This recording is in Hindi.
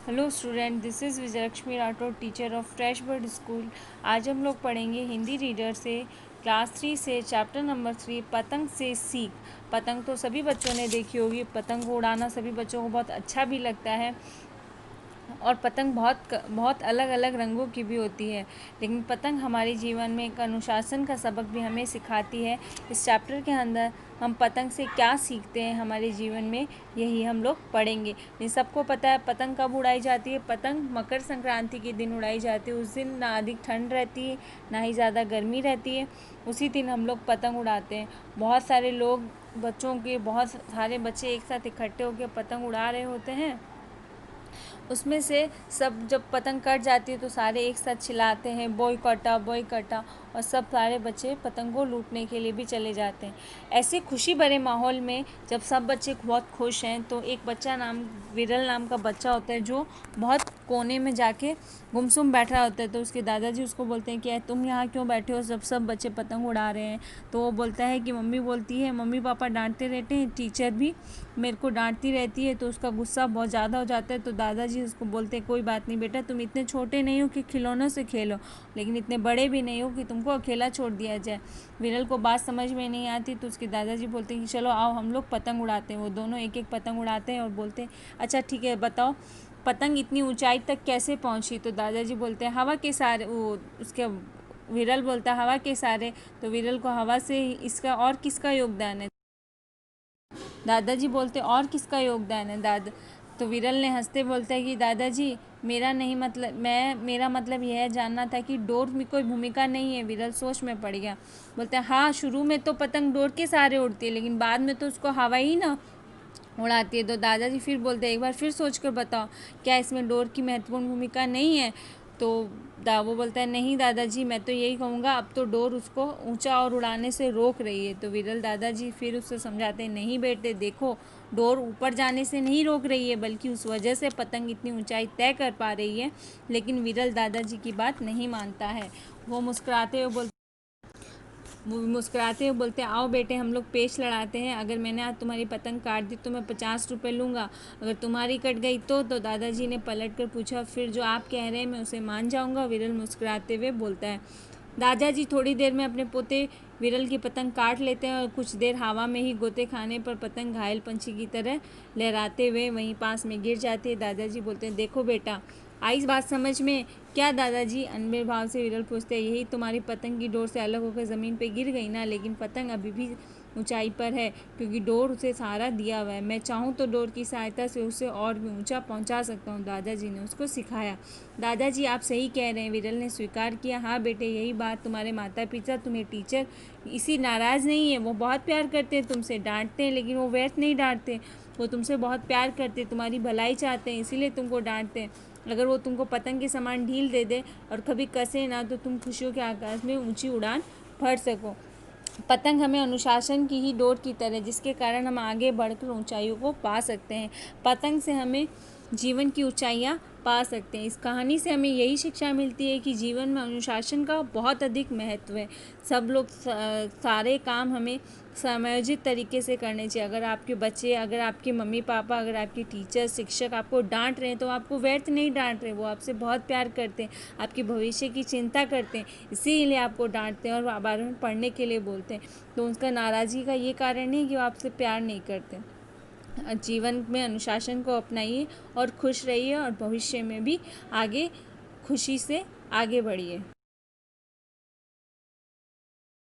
Hello student, this is Vijayalakshmi Rathore, teacher of fresh bird school. आज हम लोग पढ़ेंगे हिंदी रीडर से क्लास 3 से चैप्टर नंबर 3 पतंग से सीख। पतंग तो सभी बच्चों ने देखी होगी। पतंग को उड़ाना सभी बच्चों को बहुत अच्छा भी लगता है और पतंग बहुत अलग अलग रंगों की भी होती है। लेकिन पतंग हमारे जीवन में एक अनुशासन का सबक भी हमें सिखाती है। इस चैप्टर के अंदर हम पतंग से क्या सीखते हैं हमारे जीवन में, यही हम लोग पढ़ेंगे। ये सबको पता है पतंग कब उड़ाई जाती है। पतंग मकर संक्रांति के दिन उड़ाई जाती है। उस दिन ना अधिक ठंड रहती है, ना ही ज़्यादा गर्मी रहती है। उसी दिन हम लोग पतंग उड़ाते हैं। बहुत सारे लोग, बहुत सारे बच्चे एक साथ इकट्ठे होकर पतंग उड़ा रहे होते हैं। उसमें से सब जब पतंग कट जाती है तो सारे एक साथ चिल्लाते हैं, बॉय कटा बॉय कटा, और सब सारे बच्चे पतंग को लूटने के लिए भी चले जाते हैं। ऐसे खुशी भरे माहौल में जब सब बच्चे बहुत खुश हैं तो एक विरल नाम का बच्चा होता है जो बहुत कोने में जाके गुमसुम बैठा होता है। तो उसके दादाजी उसको बोलते हैं कि तुम यहाँ क्यों बैठे हो, जब सब बच्चे पतंग उड़ा रहे हैं। तो वो बोलता है कि मम्मी बोलती है, मम्मी पापा डांटते रहते हैं, टीचर भी मेरे को डांटती रहती है। तो उसका गुस्सा बहुत ज़्यादा हो जाता है। तो दादाजी उसको बोलते हैं, कोई बात नहीं बेटा, तुम इतने छोटे नहीं हो कि खिलौनों से खेलो, लेकिन इतने बड़े भी नहीं हो कि तुमको अकेला छोड़ दिया जाए। विरल को बात समझ में नहीं आती तो उसके दादाजी बोलते हैं कि चलो आओ हम लोग पतंग उड़ाते हैं। वो दोनों एक एक पतंग उड़ाते हैं और बोलते हैं, अच्छा ठीक है बताओ पतंग इतनी ऊंचाई तक कैसे पहुंची। तो दादाजी बोलते हैं हवा के सारे, वो उसके विरल बोलता है हवा के सारे। तो विरल को हवा से इसका और किसका योगदान है। दादाजी बोलते और किसका योगदान है दादा। तो विरल ने हंसते बोलता है कि दादाजी मेरा मतलब यह जानना था कि डोर में कोई भूमिका नहीं है। विरल सोच में पड़ गया, बोलते हैं हाँ शुरू में तो पतंग डोर के सहारे उड़ती है, लेकिन बाद में तो उसको हवा ही ना उड़ाती है। तो दादाजी फिर बोलते हैं एक बार फिर सोच कर बताओ, क्या इसमें डोर की महत्वपूर्ण भूमिका नहीं है। तो वो बोलता है नहीं दादाजी, मैं तो यही कहूँगा, अब तो डोर उसको ऊंचा और उड़ाने से रोक रही है। तो विरल दादाजी फिर उससे समझाते हैं, नहीं बेटे देखो, डोर ऊपर जाने से नहीं रोक रही है, बल्कि उस वजह से पतंग इतनी ऊंचाई तय कर पा रही है। लेकिन विरल दादाजी की बात नहीं मानता है। वो मुस्कुराते हुए बोलते हैं, आओ बेटे हम लोग पेच लड़ाते हैं। अगर मैंने आज तुम्हारी पतंग काट दी तो मैं 50 रुपये लूँगा, अगर तुम्हारी कट गई तो दादाजी ने पलट कर पूछा, फिर जो आप कह रहे हैं मैं उसे मान जाऊँगा। विरल मुस्कुराते हुए बोलता है। दादाजी थोड़ी देर में अपने पोते विरल की पतंग काट लेते हैं और कुछ देर हवा में ही गोते खाने पर पतंग घायल पंछी की तरह लहराते हुए वहीं पास में गिर जाती है। दादाजी बोलते हैं, देखो बेटा आई बात समझ में। क्या दादाजी, अनबे भाव से विरल पूछते हैं, यही तुम्हारी पतंग की डोर से अलग होकर ज़मीन पे गिर गई ना, लेकिन पतंग अभी भी ऊंचाई पर है क्योंकि डोर उसे सहारा दिया हुआ है। मैं चाहूँ तो डोर की सहायता से उसे और भी ऊंचा पहुंचा सकता हूँ। दादाजी ने उसको सिखाया। दादाजी आप सही कह रहे हैं, विरल ने स्वीकार किया। हाँ बेटे, यही बात तुम्हारे माता पिता तुम्हें टीचर इसी नाराज़ नहीं है। वो बहुत प्यार करते हैं तुमसे, डांटते हैं लेकिन वो व्यर्थ नहीं डांटते। वो तुमसे बहुत प्यार करते, तुम्हारी भलाई चाहते हैं, इसीलिए तुमको डांटते हैं। अगर वो तुमको पतंग के समान ढील दे दे और कभी कसे ना, तो तुम खुशियों के आकाश में ऊंची उड़ान भर सको। पतंग हमें अनुशासन की ही डोर की तरह, जिसके कारण हम आगे बढ़कर ऊंचाइयों को पा सकते हैं। पतंग से हमें जीवन की ऊंचाइयां पा सकते हैं। इस कहानी से हमें यही शिक्षा मिलती है कि जीवन में अनुशासन का बहुत अधिक महत्व है। सब लोग सारे काम हमें समायोजित तरीके से करने चाहिए। अगर आपके बच्चे, अगर आपके मम्मी पापा, अगर आपके टीचर शिक्षक आपको डांट रहे हैं तो आपको व्यर्थ नहीं डांट रहे, वो आपसे बहुत प्यार करते हैं, आपके भविष्य की चिंता करते हैं, इसीलिए आपको डांटते हैं और बार बार पढ़ने के लिए बोलते हैं। तो उनका नाराज़गी का ये कारण नहीं कि वो आपसे प्यार नहीं करते। जीवन में अनुशासन को अपनाइए और खुश रहिए और भविष्य में भी आगे खुशी से आगे बढ़िए।